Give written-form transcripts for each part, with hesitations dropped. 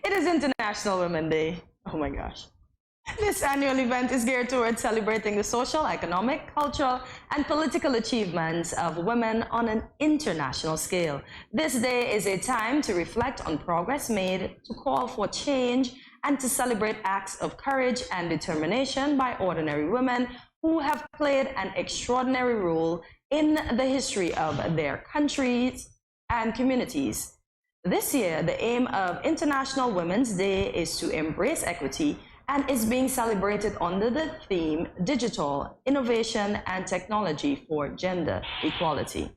It is International Women's Day. Oh my gosh. This annual event is geared towards celebrating the social, economic, cultural, and political achievements of women on an international scale. This day is a time to reflect on progress made, to call for change, and to celebrate acts of courage and determination by ordinary women who have played an extraordinary role in the history of their countries and communities. This year, the aim of International Women's Day is to embrace equity and is being celebrated under the theme Digitall, Innovation and Technology for Gender Equality.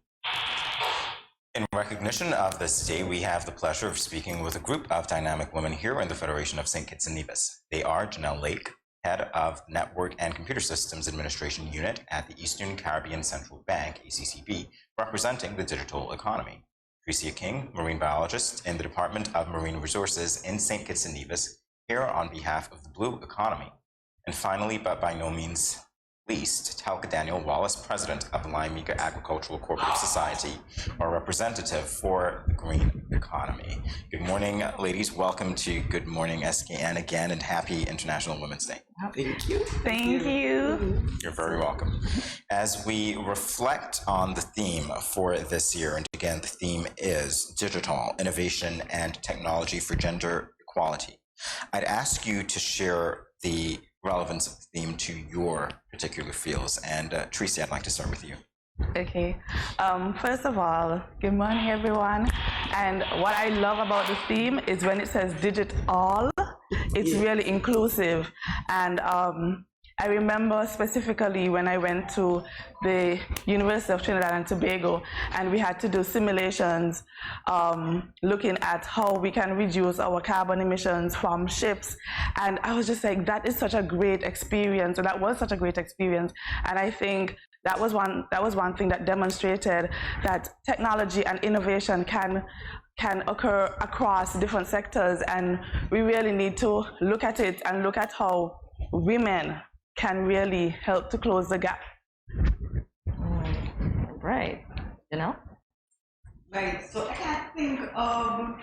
In recognition of this day, we have the pleasure of speaking with a group of dynamic women here in the Federation of Saint Kitts and Nevis. They are Genelle Lake, Head of Network and Computer Systems Administration Unit at the Eastern Caribbean Central Bank, ECCB, representing the digital economy. Tricia King, Marine Biologist in the Department of Marine Resources in Saint Kitts and Nevis, here on behalf of the Blue Economy. And finally, but by no means least, Telca Daniel-Wallace, President of the Liamuiga Agricultural Cooperative Society, or representative for the green economy. Good morning, ladies. Welcome to Good Morning SKN again, and happy International Women's Day. Thank you. Thank you. You're very welcome. As we reflect on the theme for this year, and again, the theme is Digitall, Innovation and Technology for Gender Equality, I'd ask you to share the relevance of the theme to your particular fields. And Tricia, I'd like to start with you. Okay. First of all, good morning, everyone. And what I love about the theme is when it says Digitall, it's really inclusive. And I remember specifically when I went to the University of Trinidad and Tobago, and we had to do simulations looking at how we can reduce our carbon emissions from ships. And I was just like, that is such a great experience, or that was such a great experience. And I think that was one thing that demonstrated that technology and innovation can occur across different sectors, and we really need to look at it and look at how women can really help to close the gap. Right. You know? Right. So I can't think of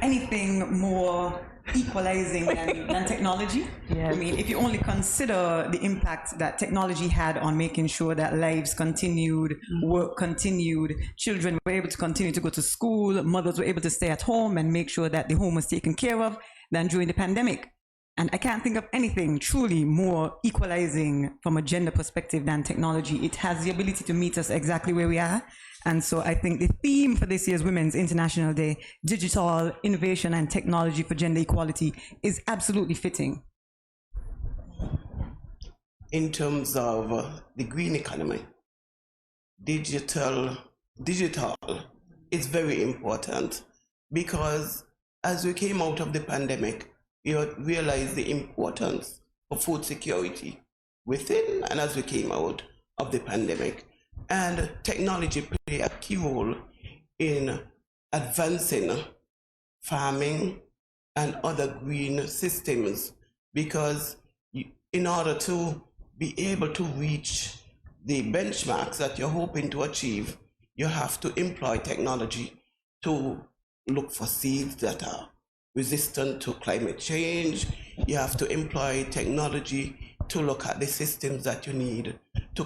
anything more equalizing than technology. Yes. I mean, if you only consider the impact that technology had on making sure that lives continued, work continued, children were able to continue to go to school, mothers were able to stay at home and make sure that the home was taken care of than during the pandemic. And I can't think of anything truly more equalizing from a gender perspective than technology. It has the ability to meet us exactly where we are. And so I think the theme for this year's Women's International Day, Digital Innovation and Technology for Gender Equality, is absolutely fitting. In terms of the green economy, digital is very important, because as we came out of the pandemic, you realize the importance of food security within and as we came out of the pandemic. And technology played a key role in advancing farming and other green systems, because in order to be able to reach the benchmarks that you're hoping to achieve, you have to employ technology to look for seeds that are resistant to climate change. You have to employ technology to look at the systems that you need to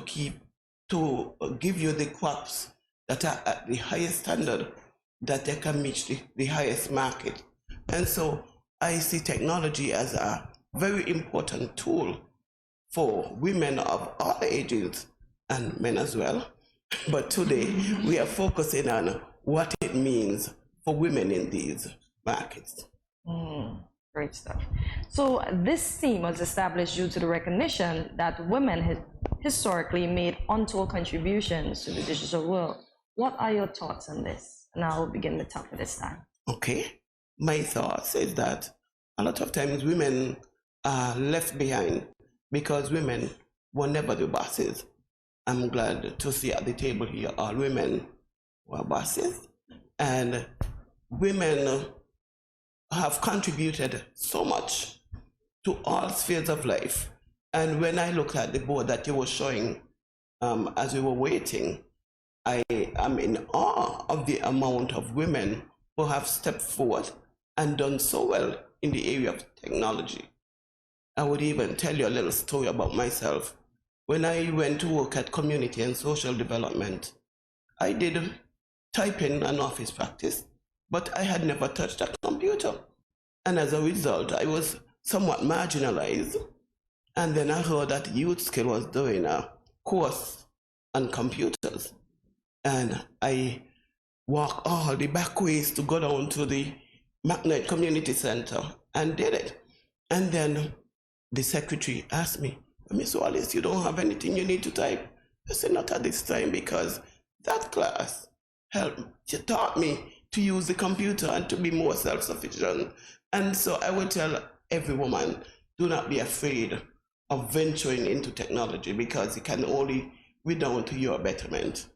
give you the crops that are at the highest standard, that they can reach the highest market. And so I see technology as a very important tool for women of all ages and men as well. But today we are focusing on what it means for women in these markets. Great stuff. So this theme was established due to the recognition that women have historically made untold contributions to the digital world. What are your thoughts on this? And I'll begin the talk for this time. Okay. My thoughts is that a lot of times women are left behind because women were never the bosses. I'm glad to see at the table here all women who are bosses, and women have contributed so much to all spheres of life. And when I look at the board that you were showing as we were waiting, I am in awe of the amount of women who have stepped forward and done so well in the area of technology. I would even tell you a little story about myself. When I went to work at Community and Social Development, I did typing and office practice, but I had never touched a computer. And as a result, I was somewhat marginalized. And then I heard that Youth Skill was doing a course on computers. And I walked all the back ways to go down to the McKnight Community Center and did it. And then the secretary asked me, Miss Wallace, you don't have anything you need to type? I said, not at this time, because that class she taught me to use the computer and to be more self-sufficient. And so I would tell every woman, do not be afraid of venturing into technology, because it can only redound to your betterment.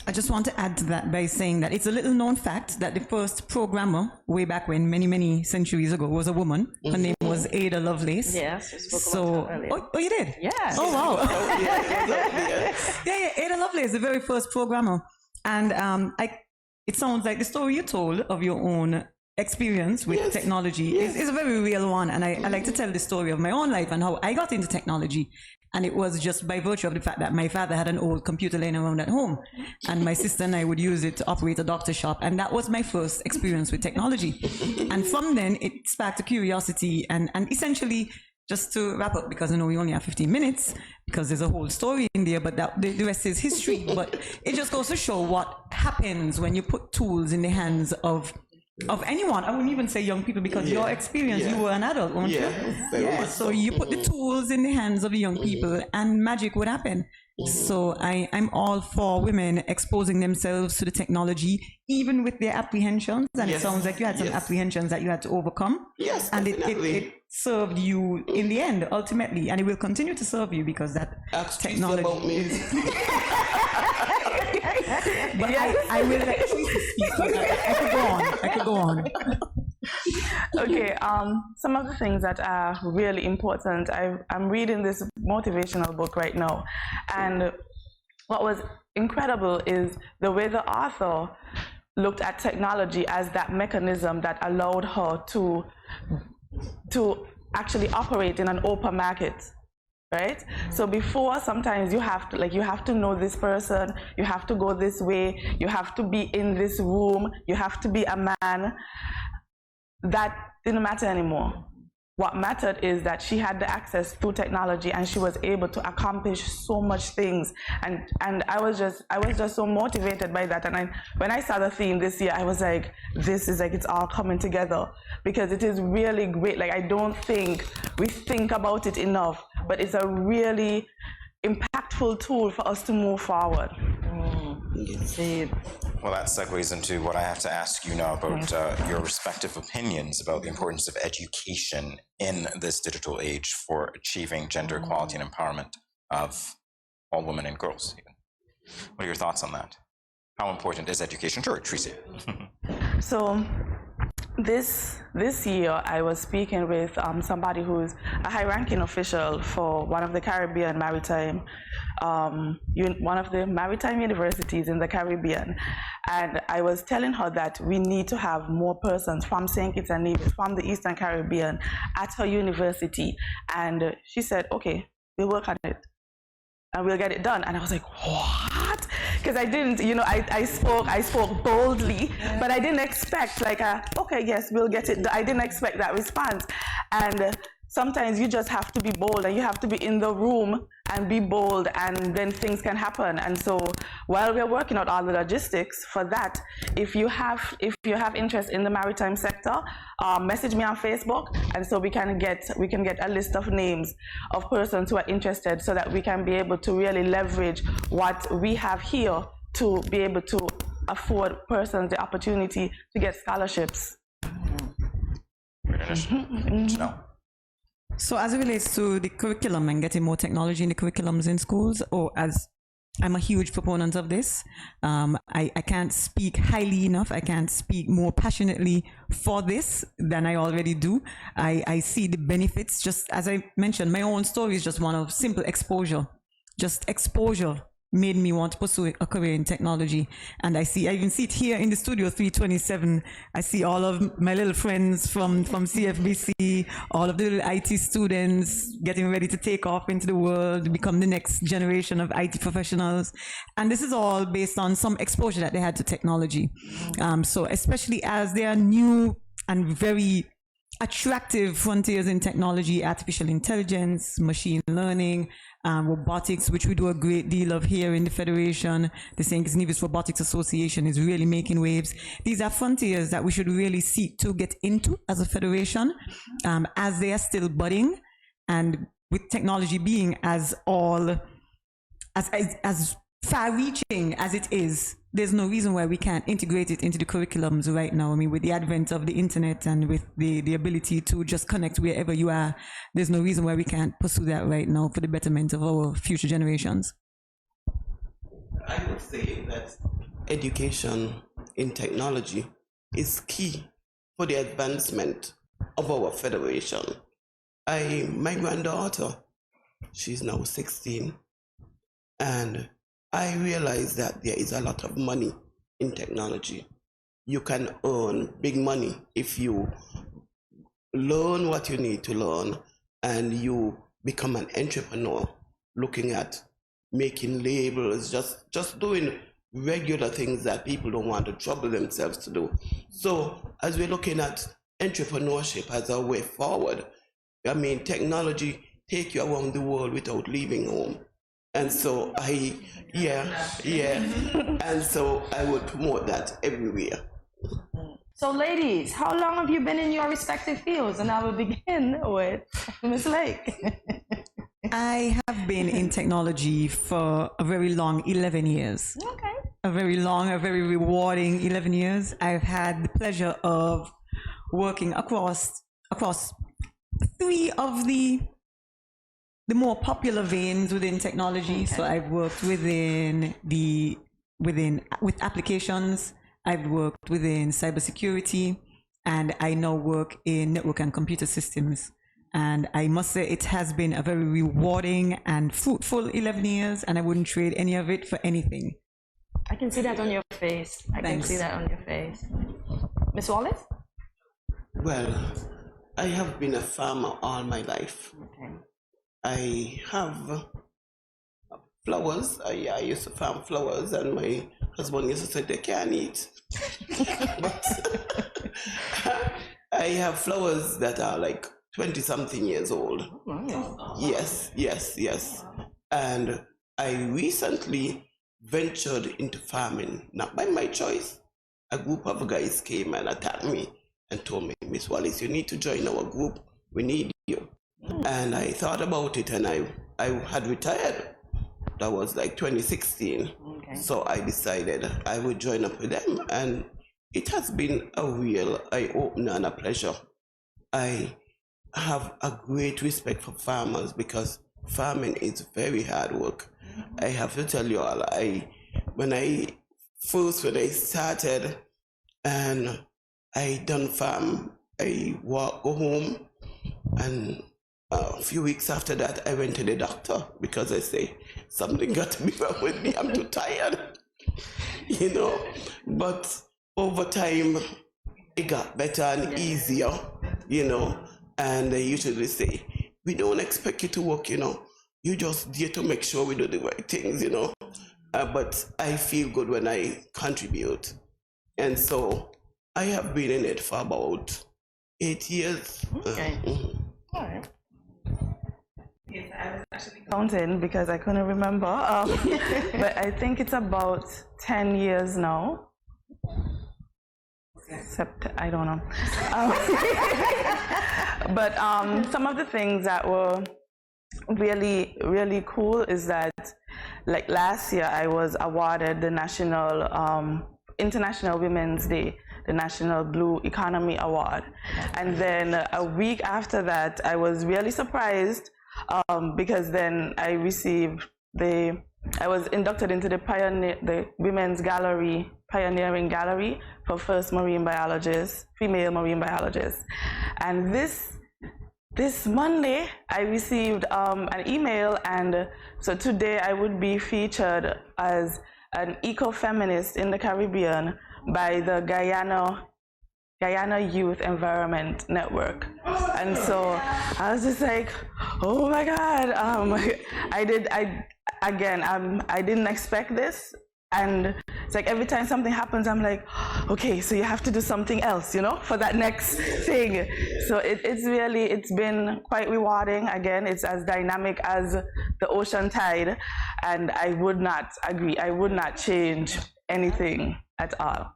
I just want to add to that by saying that it's a little known fact that the first programmer way back when, many centuries ago, was a woman. Her name was Ada Lovelace. Yes, we spoke So, about her earlier. oh, you did? Yes. Oh, wow. Yeah. Yeah, Ada Lovelace, the very first programmer. And it sounds like the story you told of your own experience with technology is a very real one. And I like to tell the story of my own life and how I got into technology. And it was just by virtue of the fact that my father had an old computer laying around at home. And my sister and I would use it to operate a doctor shop. And that was my first experience with technology. And from then, it sparked a curiosity. And essentially, just to wrap up, because I know we only have 15 minutes, because there's a whole story in there, but the rest is history. But it just goes to show what happens when you put tools in the hands of anyone. I wouldn't even say young people, because your experience, you were an adult, weren't you? So you put the tools in the hands of the young people and magic would happen. So I'm all for women exposing themselves to the technology, even with their apprehensions. And it sounds like you had some apprehensions that you had to overcome. Yes, and it served you in the end, ultimately. And it will continue to serve you, because that technology is... But I will let Tricia speak. I could go on. Okay, some of the things that are really important. I'm reading this motivational book right now, and what was incredible is the way the author looked at technology as that mechanism that allowed her to actually operate in an open market. Right? So before, sometimes you have to know this person, you have to go this way, you have to be in this room, you have to be a man. That didn't matter anymore. What mattered is that she had the access through technology, and she was able to accomplish so much things. And I was just so motivated by that. And when I saw the theme this year, I was like, this is like, it's all coming together, because it is really great. Like, I don't think we think about it enough, but it's a really impactful tool for us to move forward. Well, that segues into what I have to ask you now about your respective opinions about the importance of education in this digital age for achieving gender equality and empowerment of all women and girls. Even. What are your thoughts on that? How important is education? Sure, Tricia. So this year, I was speaking with somebody who's a high-ranking official for one of the Caribbean maritime, one of the maritime universities in the Caribbean, and I was telling her that we need to have more persons from Saint Kitts and Nevis, from the Eastern Caribbean, at her university. And she said, "Okay, we'll work on it, and we'll get it done." And I was like, "What?" Because I didn't, I spoke boldly, but I didn't expect okay, yes, we'll get it done. I didn't expect that response. And sometimes you just have to be bold, and you have to be in the room and be bold, and then things can happen. And so while we're working out all the logistics for that, if you have interest in the maritime sector, message me on Facebook, and so we can get a list of names of persons who are interested, so that we can be able to really leverage what we have here to be able to afford persons the opportunity to get scholarships. Genelle. So as it relates to the curriculum and getting more technology in the curriculums in schools, or as I'm a huge proponent of this, I can't speak highly enough, I can't speak more passionately for this than I already do. I see the benefits. Just as I mentioned, my own story is just one of simple exposure. Just exposure made me want to pursue a career in technology. And I even see it here in the studio 327. I see all of my little friends from CFBC, all of the little IT students getting ready to take off into the world, become the next generation of IT professionals. And this is all based on some exposure that they had to technology. So especially as there are new and very attractive frontiers in technology, artificial intelligence, machine learning, robotics, which we do a great deal of here in the Federation. The Saint Kitts and Nevis Robotics Association is really making waves. These are frontiers that we should really seek to get into as a federation, as they are still budding, and with technology being as far-reaching as it is, there's no reason why we can't integrate it into the curriculums right now. I mean, with the advent of the internet and with the ability to just connect wherever you are, there's no reason why we can't pursue that right now for the betterment of our future generations. I would say that education in technology is key for the advancement of our federation. My granddaughter, she's now 16, and I realize that there is a lot of money in technology. You can earn big money if you learn what you need to learn and you become an entrepreneur, looking at making labels, just doing regular things that people don't want to trouble themselves to do. So as we're looking at entrepreneurship as a way forward, I mean, technology take you around the world without leaving home. And so and so I would promote that everywhere. So ladies, how long have you been in your respective fields? And I will begin with Ms. Lake. I have been in technology for a very long 11 years. Okay. A very long, a very rewarding 11 years. I've had the pleasure of working across three of the more popular veins within technology. Okay. So I've worked with applications, I've worked within cybersecurity, and I now work in network and computer systems. And I must say it has been a very rewarding and fruitful 11 years, and I wouldn't trade any of it for anything. I can see that on your face. I can see that on your face. Ms. Wallace? Well, I have been a farmer all my life. Okay. I have flowers. I used to farm flowers, and my husband used to say they can't eat. But I have flowers that are like 20-something years old. Wow. Yes. And I recently ventured into farming, not by my choice. A group of guys came and attacked me and told me, Miss Wallace, you need to join our group. We need you. And I thought about it, and I had retired. That was like 2016. Okay. So I decided I would join up with them, and it has been a real eye-opener and a pleasure. I have a great respect for farmers because farming is very hard work. I have to tell you all, when I started and I done farm, I go home, and a few weeks after that, I went to the doctor because I say, something got to be wrong with me, I'm too tired, But over time, it got better and easier, and they usually say, we don't expect you to work, you just there to make sure we do the right things, but I feel good when I contribute. And so I have been in it for about 8 years. Okay. All right. Yes, I was actually counting because I couldn't remember, but I think it's about 10 years now. Except I don't know. But some of the things that were really, really cool is that, like last year, I was awarded the International Women's Day, the National Blue Economy Award. And then a week after that, I was really surprised because then I was inducted into the Women's Gallery, Pioneering Gallery for first female marine biologist. And this this Monday, I received an email, and so today I would be featured as an eco-feminist in the Caribbean by the Guyana Youth Environment Network. And so I was just like, oh my God, I didn't expect this. And it's like every time something happens, I'm like, okay, so you have to do something else, you know, for that next thing. So it's been quite rewarding. Again, it's as dynamic as the ocean tide, and I would not agree. I would not change anything at all.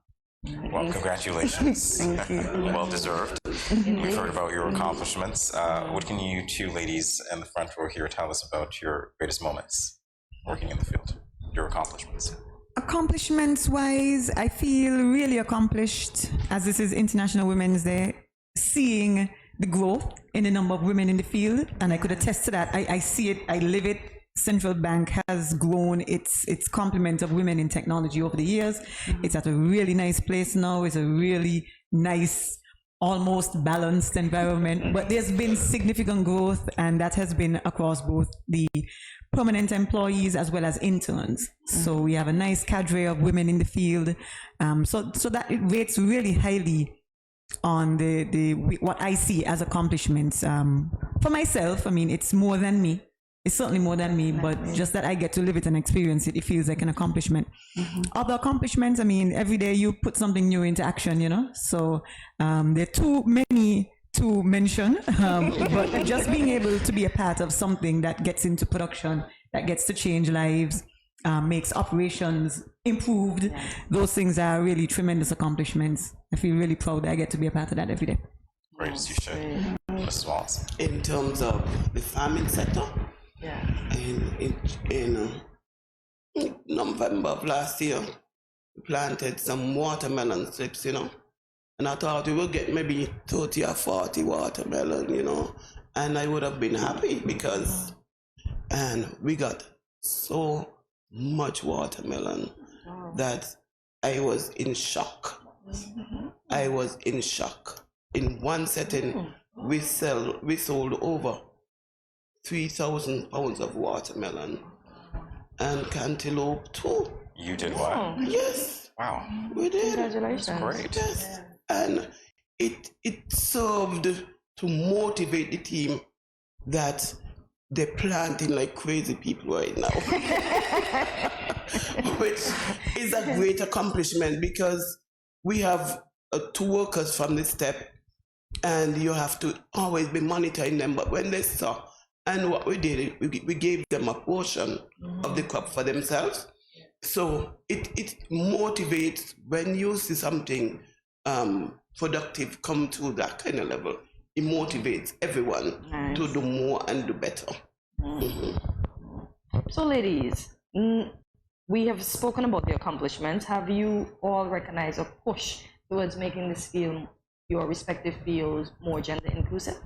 Well, congratulations. Thank you. Well deserved. We've heard about your accomplishments. What can you two ladies in the front row here tell us about your greatest moments working in the field, your accomplishments? Accomplishments wise, I feel really accomplished, as this is International Women's Day, seeing the growth in the number of women in the field, and I could attest to that. I see it, I live it. Central Bank has grown its complement of women in technology over the years. It's at a really nice place now. It's a really nice, almost balanced environment, but there's been significant growth, and that has been across both the permanent employees as well as interns. So we have a nice cadre of women in the field. So that it rates really highly on the what I see as accomplishments. For myself, I mean, it's more than me. It's certainly more than me, but just that I get to live it and experience it, it feels like an accomplishment. Other accomplishments, I mean, every day you put something new into action, you know? So there are too many to mention, but just being able to be a part of something that gets into production, that gets to change lives, makes operations improved, those things are really tremendous accomplishments. I feel really proud that I get to be a part of that every day. Great as you should. Mrs. Wallace. In terms of the farming sector, in November of last year, we planted some watermelon slips, you know, and I thought we would get maybe 30 or 40 watermelon, you know, and I would have been happy because, and we got so much watermelon that I was in shock. I was in shock. In one setting, we sold over 3,000 pounds of watermelon and cantaloupe too. You did what? Yes. Wow. We did. Congratulations. Great. Yes. And it served to motivate the team that they're planting like crazy people right now. Which is a great accomplishment because we have 2 workers from the step, and you have to always be monitoring them. But when they saw, and what we did, we gave them a portion of the crop for themselves. So it motivates when you see something productive come to that kind of level. It motivates everyone to do more and do better. So ladies, we have spoken about the accomplishments. Have you all recognized a push towards making this field, your respective fields, more gender inclusive?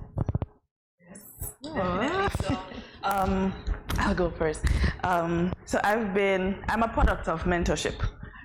I'll go first. So I'm a product of mentorship,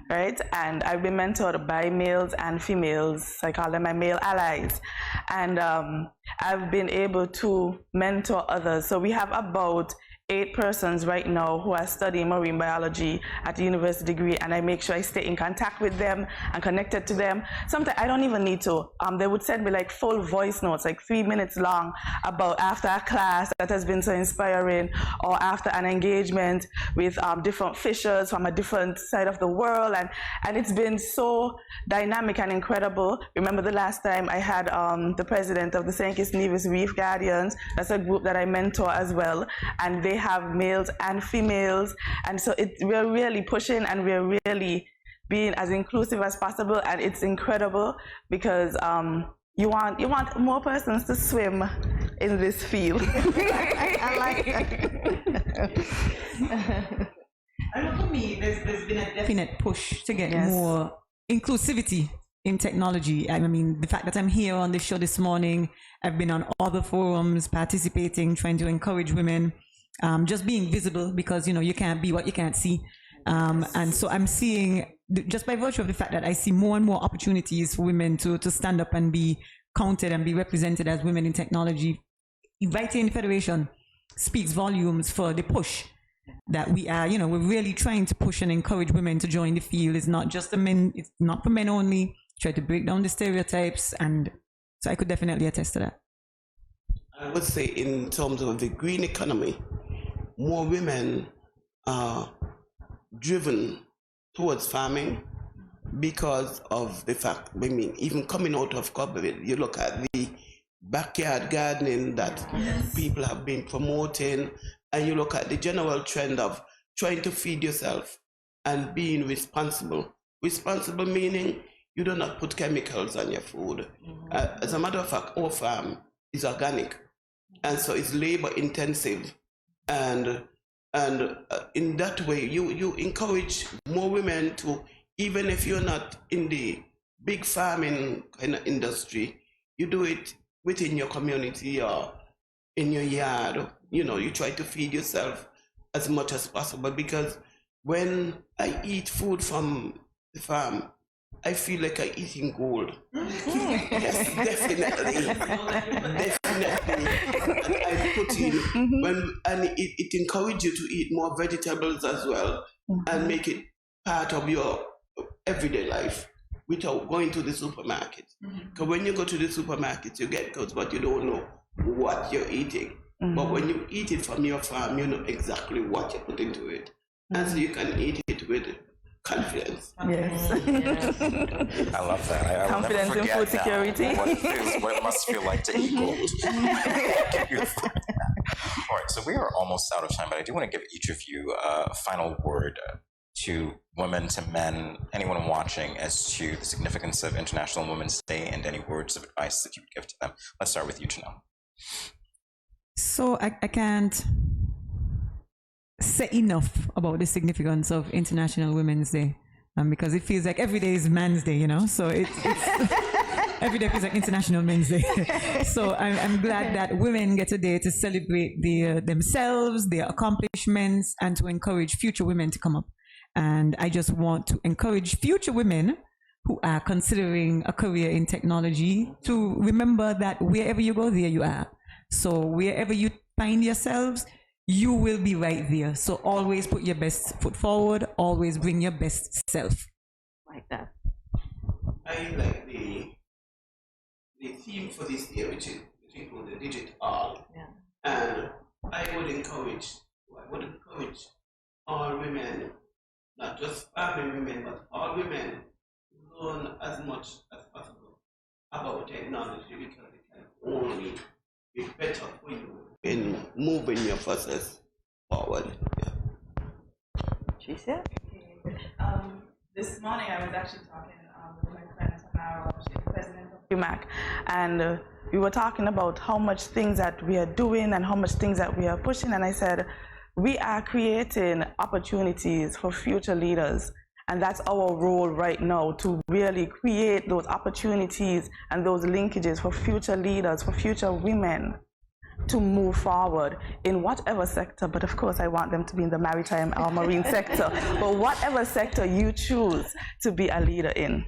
right? And I've been mentored by males and females. I call them my male allies. And I've been able to mentor others. So we have about 8 persons right now who are studying marine biology at the university degree, and I make sure I stay in contact with them and connected to them. Sometimes I don't even need to. They would send me like full voice notes, like 3 minutes long, about after a class that has been so inspiring, or after an engagement with different fishers from a different side of the world, and it's been so dynamic and incredible. Remember the last time I had the president of the Saint Kitts and Nevis Reef Guardians. That's a group that I mentor as well, and they have males and females, and so we're really pushing and we're really being as inclusive as possible, and it's incredible because you want more persons to swim in this field. I like that. I know for me, there's been a definite push to get more inclusivity in technology. I mean, the fact that I'm here on the show this morning, I've been on other forums, participating, trying to encourage women. Just being visible, because you can't be what you can't see, and so I'm seeing, just by virtue of the fact that I see more and more opportunities for women to stand up and be counted and be represented as women in technology, right here in the Federation speaks volumes for the push that we are, we're really trying to push and encourage women to join the field. It's not just the men, it's not for men only. Try to break down the stereotypes, and so I could definitely attest to that. I would say in terms of the green economy, more women are driven towards farming because of the fact, even coming out of COVID, you look at the backyard gardening that people have been promoting, and you look at the general trend of trying to feed yourself and being responsible. Responsible meaning you do not put chemicals on your food. As a matter of fact, our farm is organic, and so it's labor intensive, and in that way you encourage more women to, even if you're not in the big farming kind of industry, you do it within your community or in your yard. You try to feed yourself as much as possible, because when I eat food from the farm, I feel like I'm eating gold. Yes, definitely. Definitely. And I put in, and it encourages you to eat more vegetables as well, and make it part of your everyday life without going to the supermarket. Because when you go to the supermarket, you get goods, but you don't know what you're eating. But when you eat it from your farm, you know exactly what you put into it. And so you can eat it with confidence. Yes. I love that. I will Confidence never in forget food security. what it must feel like to eat gold. All right, so we are almost out of time, but I do want to give each of you a final word to women, to men, anyone watching, as to the significance of International Women's Day, and any words of advice that you would give to them. Let's start with you, Genelle. So I can't say enough about the significance of International Women's Day, because it feels like every day is Man's Day, so it's every day feels like International Men's Day. So I'm glad that women get a day to celebrate themselves, their accomplishments, and to encourage future women to come up. And I just want to encourage future women who are considering a career in technology to remember that wherever you go, there you are. So wherever you find yourselves, you will be right there. So always put your best foot forward, always bring your best self. Like that. I like the theme for this year, which is called the Digitall. Yeah. And I would encourage all women, not just farming women, but all women, to learn as much as possible about technology, because it can only be better for you in moving your process forward. Tricia? This morning I was actually talking with my friend Tamara, she's the president of UMAC, and we were talking about how much things that we are doing and how much things that we are pushing, and I said, we are creating opportunities for future leaders, and that's our role right now, to really create those opportunities and those linkages for future leaders, for future women to move forward in whatever sector. But of course I want them to be in the maritime or marine sector, but whatever sector you choose to be a leader in.